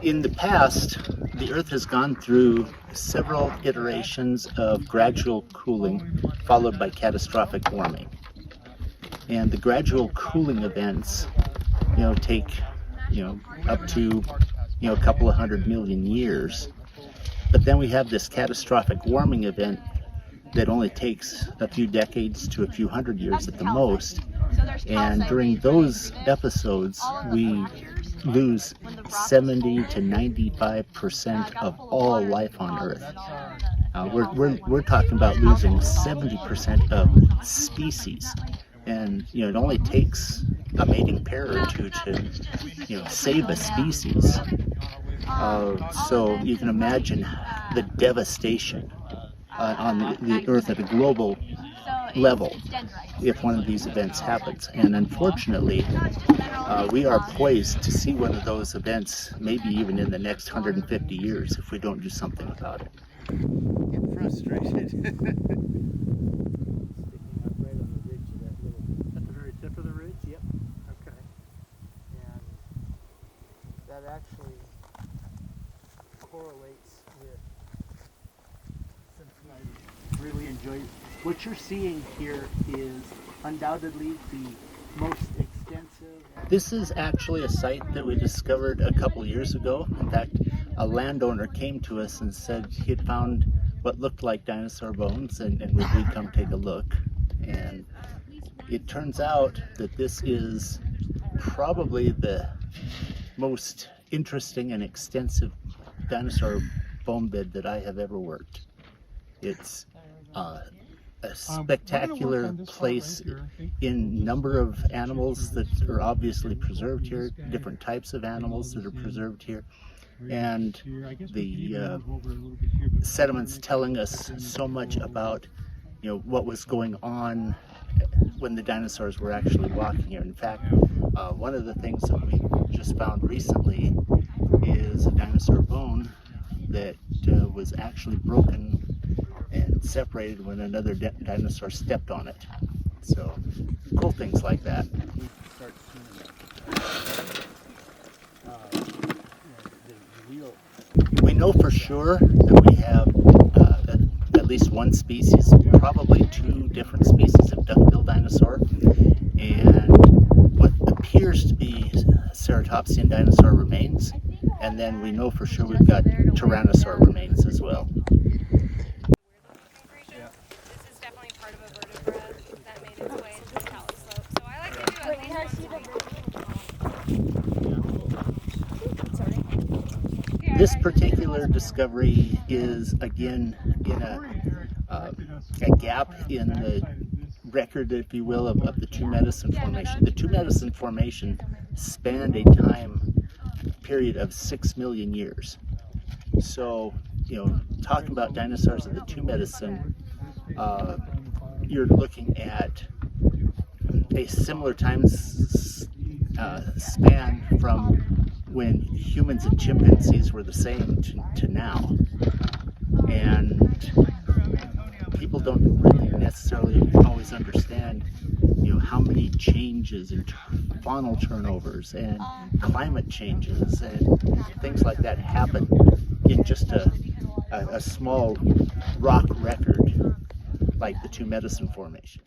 In the past, the Earth has gone through several iterations of gradual cooling followed by catastrophic warming. And the gradual cooling events, take, up to, a couple of 100 million years. But then we have this catastrophic warming event that only takes a few decades to a few hundred years at the most. And during those episodes, we lose 70 to 95% of all life on Earth. We're talking about losing 70% of species, and it only takes a mating pair or two to save a species. So you can imagine the devastation on the Earth at a global level if one of these events happens. And unfortunately, we are poised to see one of those events maybe even in the next 150 years if we don't do something about it. Get frustrated. At the very tip of the ridge? Yep. Okay. And that actually correlates with something I really enjoy. What you're seeing here is undoubtedly the most extensive. This is actually a site that we discovered a couple years ago. In fact, a landowner came to us and said he had found what looked like dinosaur bones, and would we come take a look. And it turns out that this is probably the most interesting and extensive dinosaur bone bed that I have ever worked. It's a spectacular place in number of animals that are obviously preserved here, different types of animals that are preserved here, and the sediments telling us so much about what was going on when the dinosaurs were actually walking here. In fact, one of the things that we just found recently is a dinosaur bone that was actually broken and separated when another dinosaur stepped on it. So cool things like that. We know for sure that we have at least one species, probably two different species of duckbill dinosaur, and what appears to be ceratopsian dinosaur remains, and then we know for sure we've got tyrannosaur remains as well. This particular discovery is again in a gap in the record, if you will, of the Two Medicine Formation. The Two Medicine Formation spanned a time period of 6 million years. So, talking about dinosaurs of the Two Medicine, you're looking at a similar time span from when humans and chimpanzees were the same to now. And people don't really necessarily always understand, how many changes and faunal turnovers and climate changes and things like that happen in just a small rock record like the Two Medicine Formation.